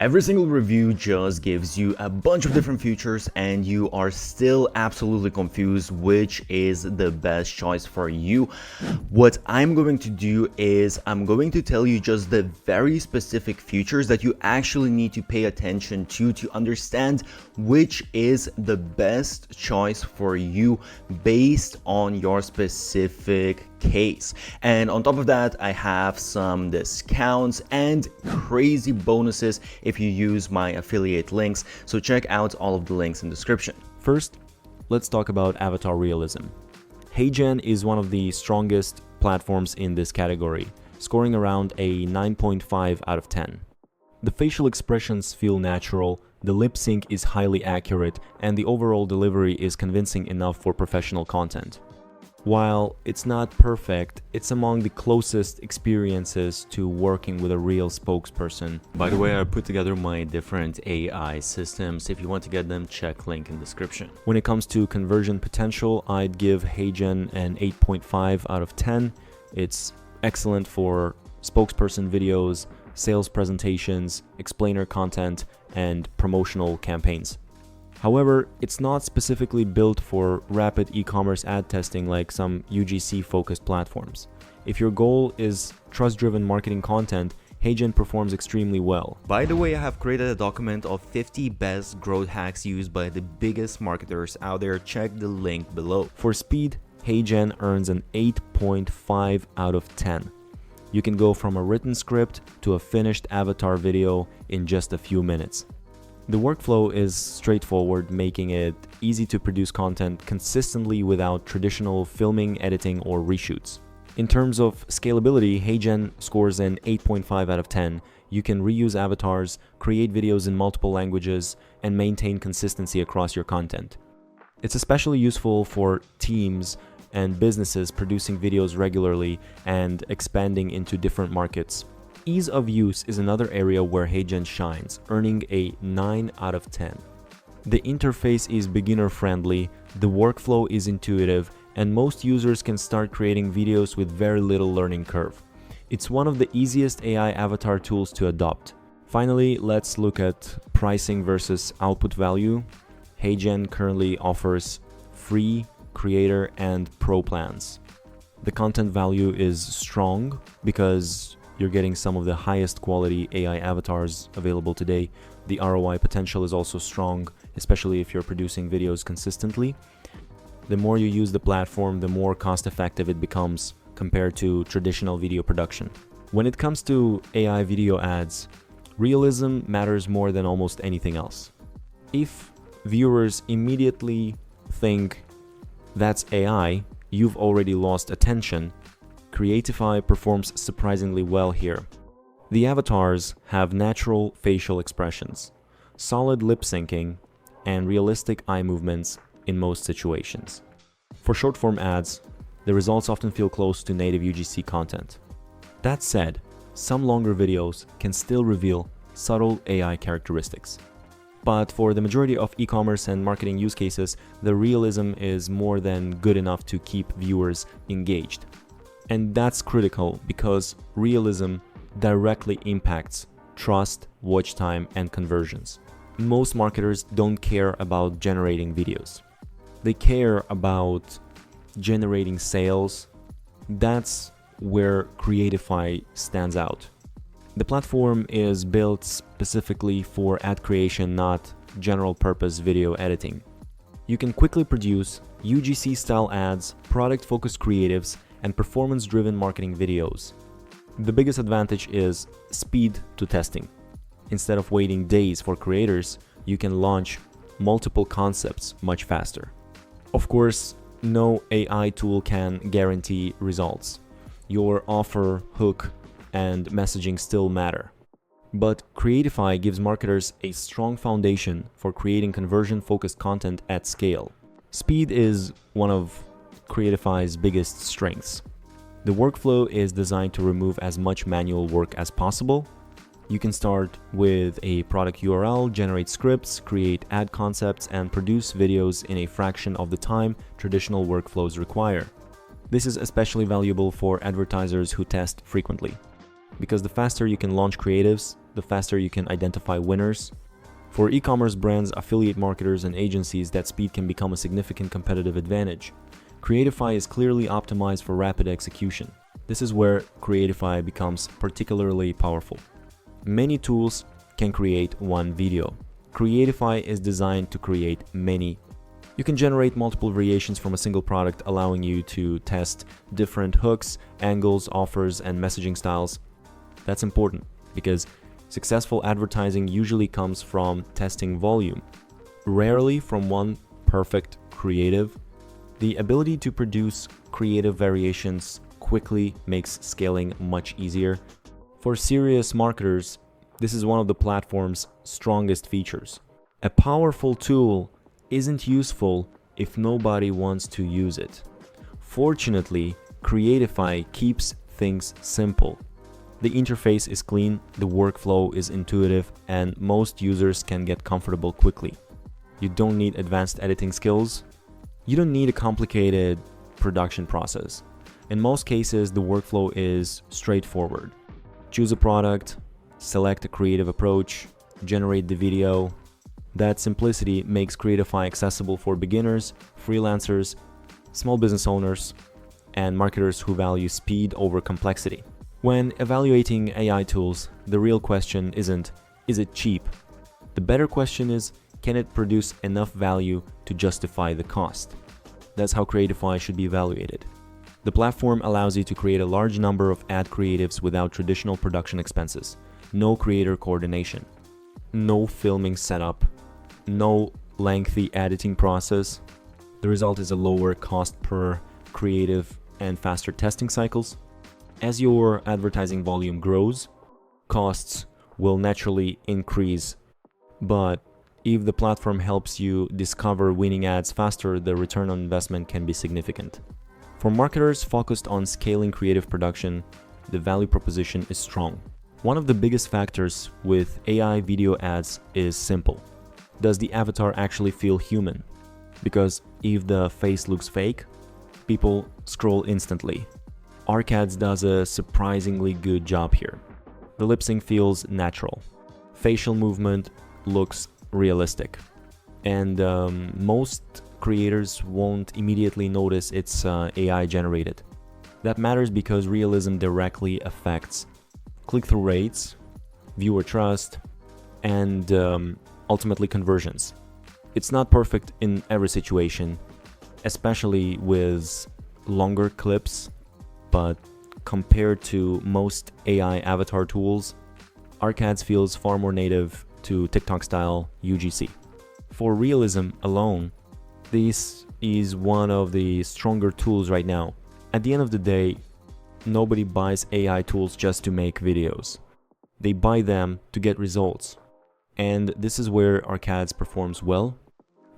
Every single review just gives you a bunch of different features and you are still absolutely confused which is the best choice for you. What I'm going to do is I'm going to tell you just the very specific features that you actually need to pay attention to understand which is the best choice for you based on your specific case. And on top of that, I have some discounts and crazy bonuses if you use my affiliate links, so check out all of the links in the description. First, let's talk about avatar realism. HeyGen is one of the strongest platforms in this category, scoring around a 9.5 out of 10. The facial expressions feel natural, the lip sync is highly accurate, and the overall delivery is convincing enough for professional content. While it's not perfect, it's among the closest experiences to working with a real spokesperson. By the way, I put together my different AI systems. If you want to get them, check link in description. When it comes to conversion potential, I'd give HeyGen an 8.5 out of 10. It's excellent for spokesperson videos, sales presentations, explainer content, and promotional campaigns. However, it's not specifically built for rapid e-commerce ad testing like some UGC-focused platforms. If your goal is trust-driven marketing content, HeyGen performs extremely well. By the way, I have created a document of 50 best growth hacks used by the biggest marketers out there. Check the link below. For speed, HeyGen earns an 8.5 out of 10. You can go from a written script to a finished avatar video in just a few minutes. The workflow is straightforward, making it easy to produce content consistently without traditional filming, editing, or reshoots. In terms of scalability, HeyGen scores an 8.5 out of 10. You can reuse avatars, create videos in multiple languages, and maintain consistency across your content. It's especially useful for teams and businesses producing videos regularly and expanding into different markets. Ease of use is another area where HeyGen shines, earning a 9 out of 10. The interface is beginner-friendly, the workflow is intuitive, and most users can start creating videos with very little learning curve. It's one of the easiest AI avatar tools to adopt. Finally, let's look at pricing versus output value. HeyGen currently offers free, creator, and pro plans. The content value is strong because you're getting some of the highest quality AI avatars available today. The ROI potential is also strong, especially if you're producing videos consistently. The more you use the platform, the more cost-effective it becomes compared to traditional video production. When it comes to AI video ads, realism matters more than almost anything else. If viewers immediately think that's AI, you've already lost attention. Creatify performs surprisingly well here. The avatars have natural facial expressions, solid lip syncing, and realistic eye movements in most situations. For short-form ads, the results often feel close to native UGC content. That said, some longer videos can still reveal subtle AI characteristics. But for the majority of e-commerce and marketing use cases, the realism is more than good enough to keep viewers engaged. And that's critical because realism directly impacts trust, watch time, and conversions. Most marketers don't care about generating videos. They care about generating sales. That's where Creatify stands out. The platform is built specifically for ad creation, not general purpose video editing. You can quickly produce UGC-style ads, product-focused creatives, and performance-driven marketing videos. The biggest advantage is speed to testing. Instead of waiting days for creators, you can launch multiple concepts much faster. Of course, no AI tool can guarantee results. Your offer, hook, and messaging still matter. But Creatify gives marketers a strong foundation for creating conversion-focused content at scale. Speed is one of Creatify's biggest strengths. The workflow is designed to remove as much manual work as possible. You can start with a product URL, generate scripts, create ad concepts, and produce videos in a fraction of the time traditional workflows require. This is especially valuable for advertisers who test frequently. because the faster you can launch creatives, the faster you can identify winners. For e-commerce brands, affiliate marketers, and agencies, that speed can become a significant competitive advantage. Creatify is clearly optimized for rapid execution. This is where Creatify becomes particularly powerful. Many tools can create one video. Creatify is designed to create many. You can generate multiple variations from a single product, allowing you to test different hooks, angles, offers, and messaging styles. That's important because successful advertising usually comes from testing volume, rarely from one perfect creative. The ability to produce creative variations quickly makes scaling much easier. For serious marketers, this is one of the platform's strongest features. A powerful tool isn't useful if nobody wants to use it. Fortunately, Creatify keeps things simple. The interface is clean, the workflow is intuitive, and most users can get comfortable quickly. You don't need advanced editing skills. You don't need a complicated production process. In most cases, the workflow is straightforward. Choose a product, select a creative approach, generate the video. That simplicity makes Creatify accessible for beginners, freelancers, small business owners, and marketers who value speed over complexity. When evaluating AI tools, the real question isn't, is it cheap? The better question is, can it produce enough value to justify the cost? That's how Creatify should be evaluated. The platform allows you to create a large number of ad creatives without traditional production expenses. No creator coordination, no filming setup, no lengthy editing process. The result is a lower cost per creative and faster testing cycles. As your advertising volume grows, costs will naturally increase. But if the platform helps you discover winning ads faster, the return on investment can be significant. For marketers focused on scaling creative production, the value proposition is strong. One of the biggest factors with AI video ads is simple. Does the avatar actually feel human? Because if the face looks fake, people scroll instantly. Arcads does a surprisingly good job here. The lip sync feels natural. Facial movement looks realistic. And most creators won't immediately notice it's AI generated. That matters because realism directly affects click-through rates, viewer trust, and ultimately conversions. It's not perfect in every situation, especially with longer clips, but compared to most AI avatar tools, Arcads feels far more native to TikTok-style UGC. For realism alone, this is one of the stronger tools right now. At the end of the day, nobody buys AI tools just to make videos. They buy them to get results. And this is where Arcads performs well.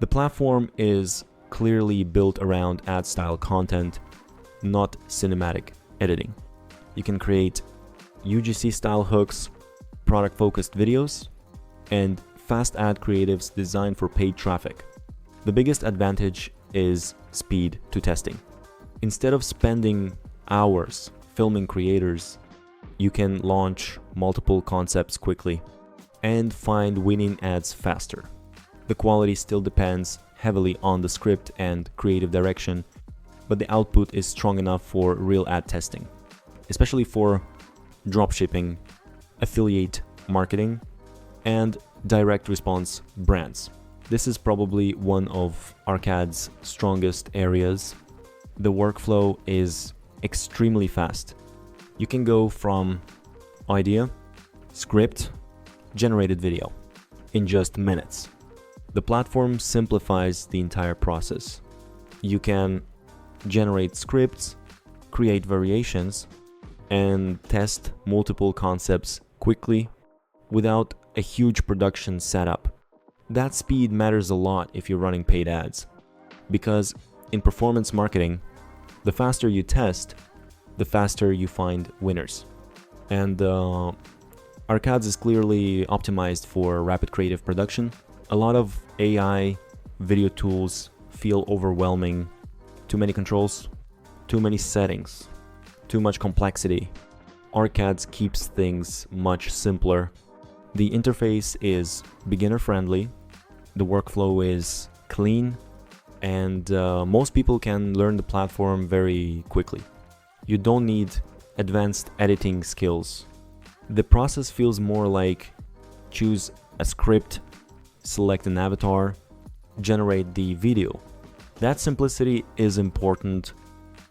The platform is clearly built around ad-style content, not cinematic editing. You can create UGC-style hooks, product-focused videos, and fast ad creatives designed for paid traffic. The biggest advantage is speed to testing. Instead of spending hours filming creators, you can launch multiple concepts quickly and find winning ads faster. The quality still depends heavily on the script and creative direction, but the output is strong enough for real ad testing, especially for dropshipping, affiliate marketing, and direct response brands. This is probably one of Arcads' strongest areas. The workflow is extremely fast. You can go from idea, script, generated video in just minutes. The platform simplifies the entire process. You can generate scripts, create variations, and test multiple concepts quickly without a huge production setup. That speed matters a lot if you're running paid ads, because in performance marketing, the faster you test, the faster you find winners. And Arcads is clearly optimized for rapid creative production. A lot of AI video tools feel overwhelming. Too many controls, too many settings, too much complexity. ArcAds keeps things much simpler. The interface is beginner-friendly, the workflow is clean, and most people can learn the platform very quickly. You don't need advanced editing skills. The process feels more like choose a script, select an avatar, generate the video. That simplicity is important,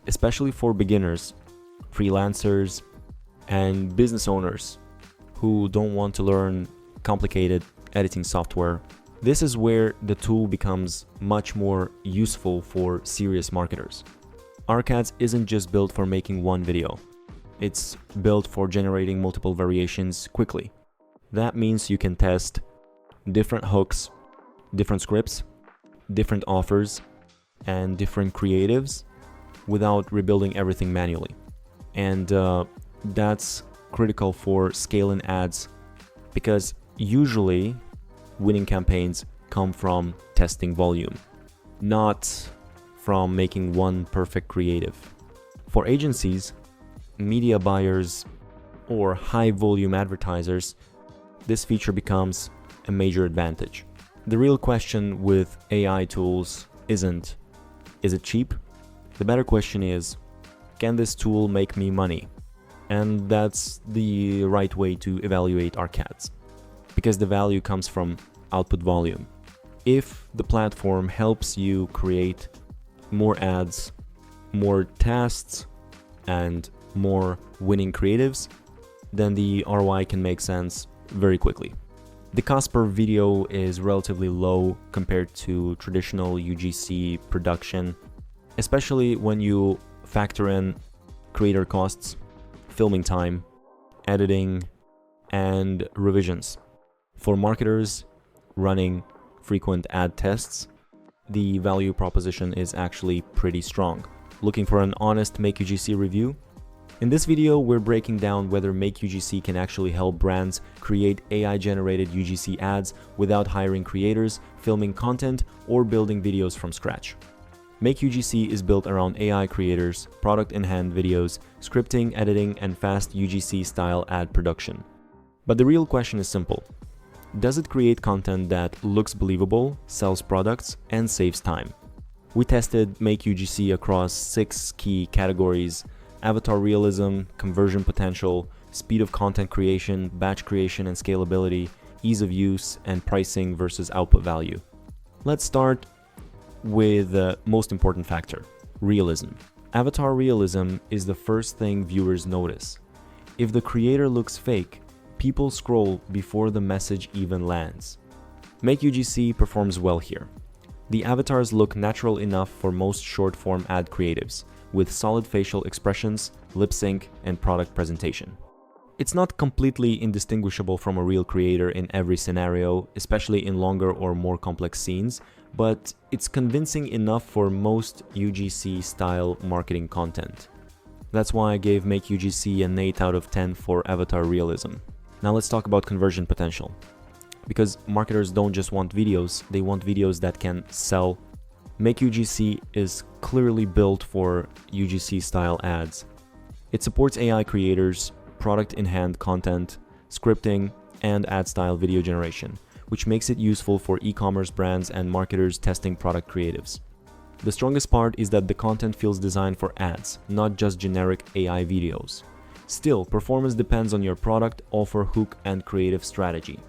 especially for beginners, freelancers, and business owners who don't want to learn complicated editing software. This is where the tool becomes much more useful for serious marketers. ArcAds isn't just built for making one video. It's built for generating multiple variations quickly. That means you can test different hooks, different scripts, different offers, and different creatives without rebuilding everything manually. And that's critical for scaling ads, because usually winning campaigns come from testing volume, not from making one perfect creative. For agencies, media buyers, or high volume advertisers, this feature becomes a major advantage. The real question with AI tools isn't, is it cheap? The better question is, can this tool make me money? And that's the right way to evaluate ArcAds, because the value comes from output volume. If the platform helps you create more ads, more tests, and more winning creatives, then the ROI can make sense very quickly. The cost per video is relatively low compared to traditional UGC production, especially when you factor in creator costs, filming time, editing, and revisions. For marketers running frequent ad tests, the value proposition is actually pretty strong. Looking for an honest MakeUGC review? In this video, we're breaking down whether MakeUGC can actually help brands create AI-generated UGC ads without hiring creators, filming content, or building videos from scratch. MakeUGC is built around AI creators, product-in-hand videos, scripting, editing, and fast UGC-style ad production. But the real question is simple. Does it create content that looks believable, sells products, and saves time? We tested MakeUGC across 6 key categories: avatar realism, conversion potential, speed of content creation, batch creation and scalability, ease of use, and pricing versus output value. Let's start with the most important factor, realism. Avatar realism is the first thing viewers notice. If the creator looks fake, people scroll before the message even lands. MakeUGC performs well here. The avatars look natural enough for most short-form ad creatives, with solid facial expressions, lip sync, and product presentation. It's not completely indistinguishable from a real creator in every scenario, especially in longer or more complex scenes, but it's convincing enough for most UGC-style marketing content. That's why I gave MakeUGC an 8 out of 10 for avatar realism. Now let's talk about conversion potential. Because marketers don't just want videos, they want videos that can sell. MakeUGC is clearly built for UGC-style ads. It supports AI creators, product-in-hand content, scripting, and ad-style video generation, which makes it useful for e-commerce brands and marketers testing product creatives. The strongest part is that the content feels designed for ads, not just generic AI videos. Still, performance depends on your product, offer, hook, and creative strategy.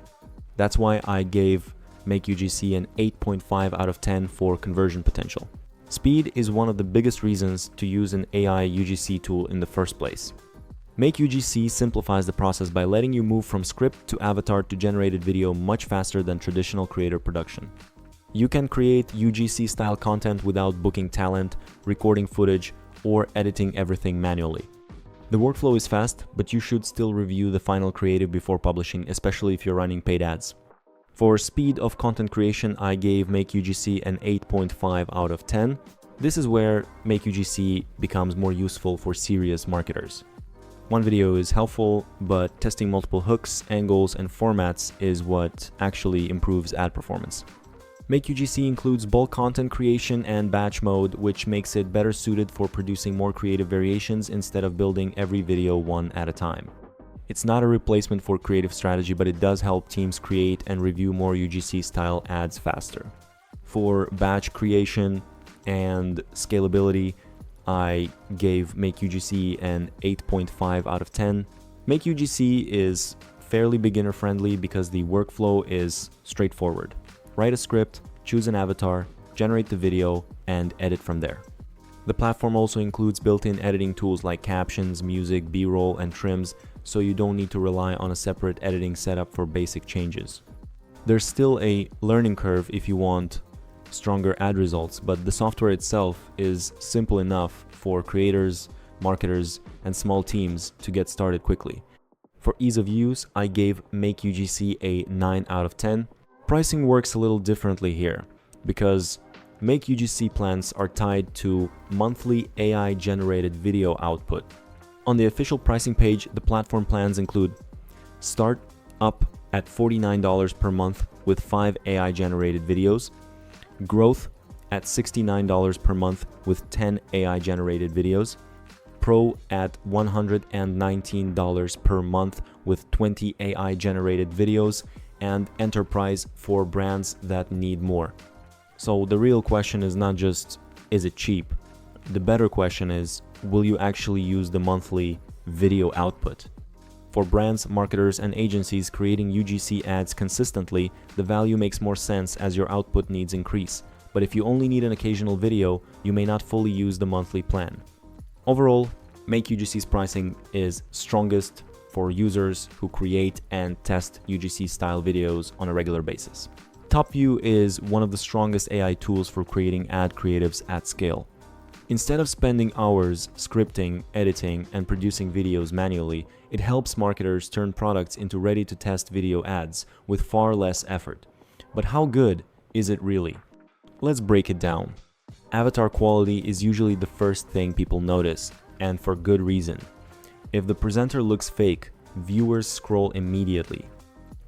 That's why I gave MakeUGC an 8.5 out of 10 for conversion potential. Speed is one of the biggest reasons to use an AI UGC tool in the first place. MakeUGC simplifies the process by letting you move from script to avatar to generated video much faster than traditional creator production. You can create UGC-style content without booking talent, recording footage, or editing everything manually. The workflow is fast, but you should still review the final creative before publishing, especially if you're running paid ads. For speed of content creation, I gave MakeUGC an 8.5 out of 10. This is where MakeUGC becomes more useful for serious marketers. One video is helpful, but testing multiple hooks, angles, and formats is what actually improves ad performance. MakeUGC includes bulk content creation and batch mode, which makes it better suited for producing more creative variations instead of building every video one at a time. It's not a replacement for creative strategy, but it does help teams create and review more UGC-style ads faster. For batch creation and scalability, I gave MakeUGC an 8.5 out of 10. MakeUGC is fairly beginner friendly because the workflow is straightforward. Write a script, choose an avatar, generate the video, and edit from there. The platform also includes built-in editing tools like captions, music, B-roll, and trims, so you don't need to rely on a separate editing setup for basic changes. There's still a learning curve if you want stronger ad results, but the software itself is simple enough for creators, marketers, and small teams to get started quickly. For ease of use, I gave MakeUGC a 9 out of 10. Pricing works a little differently here because MakeUGC plans are tied to monthly AI-generated video output. On the official pricing page, the platform plans include start up at $49 per month with 5 AI-generated videos, growth at $69 per month with 10 AI-generated videos, Pro at $119 per month with 20 AI-generated videos, and Enterprise for brands that need more. So the real question is not just, is it cheap? The better question is, will you actually use the monthly video output? For brands, marketers, and agencies creating UGC ads consistently, the value makes more sense as your output needs increase. But if you only need an occasional video, you may not fully use the monthly plan. Overall, MakeUGC's pricing is strongest for users who create and test UGC-style videos on a regular basis. Topview is one of the strongest AI tools for creating ad creatives at scale. Instead of spending hours scripting, editing, and producing videos manually, it helps marketers turn products into ready-to-test video ads with far less effort. But how good is it really? Let's break it down. Avatar quality is usually the first thing people notice, and for good reason. If the presenter looks fake, viewers scroll immediately.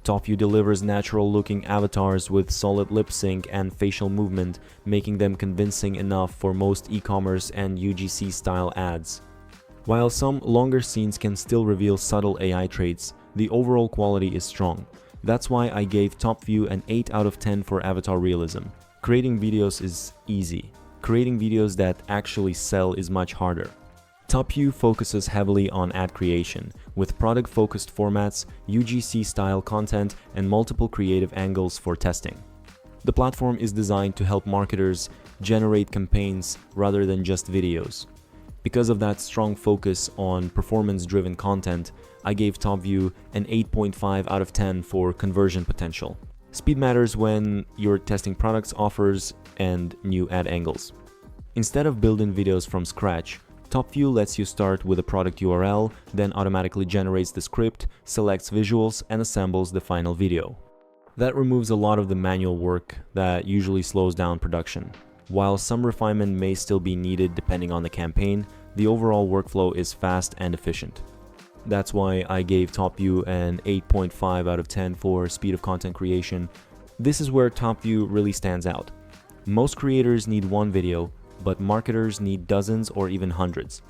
Topview delivers natural-looking avatars with solid lip sync and facial movement, making them convincing enough for most e-commerce and UGC-style ads. While some longer scenes can still reveal subtle AI traits, the overall quality is strong. That's why I gave Topview an 8 out of 10 for avatar realism. Creating videos is easy. Creating videos that actually sell is much harder. Topview focuses heavily on ad creation, with product-focused formats, UGC-style content, and multiple creative angles for testing. The platform is designed to help marketers generate campaigns rather than just videos. Because of that strong focus on performance-driven content, I gave Topview an 8.5 out of 10 for conversion potential. Speed matters when you're testing products, offers, and new ad angles. Instead of building videos from scratch, Topview lets you start with a product URL, then automatically generates the script, selects visuals, and assembles the final video. That removes a lot of the manual work that usually slows down production. While some refinement may still be needed depending on the campaign, the overall workflow is fast and efficient. That's why I gave Topview an 8.5 out of 10 for speed of content creation. This is where Topview really stands out. Most creators need one video, but marketers need dozens or even hundreds.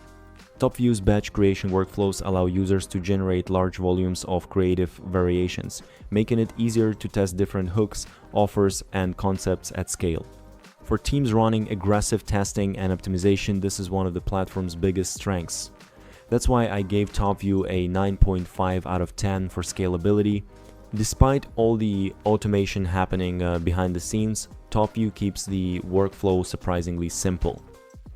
Topview's batch creation workflows allow users to generate large volumes of creative variations, making it easier to test different hooks, offers, and concepts at scale. For teams running aggressive testing and optimization, this is one of the platform's biggest strengths. That's why I gave Topview a 9.5 out of 10 for scalability. Despite all the automation happening behind the scenes, Topview keeps the workflow surprisingly simple.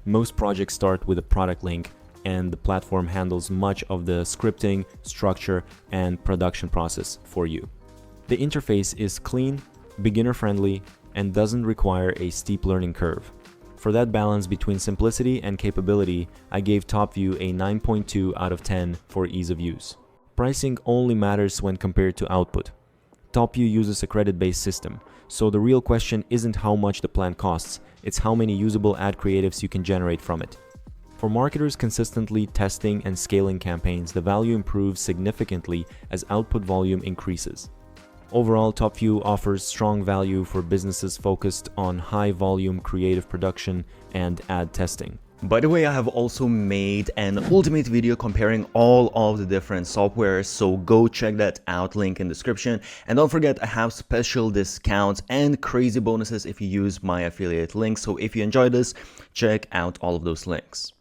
Most projects start with a product link, and the platform handles much of the scripting, structure, and production process for you. The interface is clean, beginner-friendly, and doesn't require a steep learning curve. For that balance between simplicity and capability, I gave Topview a 9.2 out of 10 for ease of use. Pricing only matters when compared to output. Topview uses a credit-based system, so the real question isn't how much the plan costs, it's how many usable ad creatives you can generate from it. For marketers consistently testing and scaling campaigns, the value improves significantly as output volume increases. Overall, Topview offers strong value for businesses focused on high-volume creative production and ad testing. By the way, I have also made an ultimate video comparing all of the different softwares, so go check that out, link in description. And don't forget, I have special discounts and crazy bonuses if you use my affiliate link. So if you enjoy this, check out all of those links.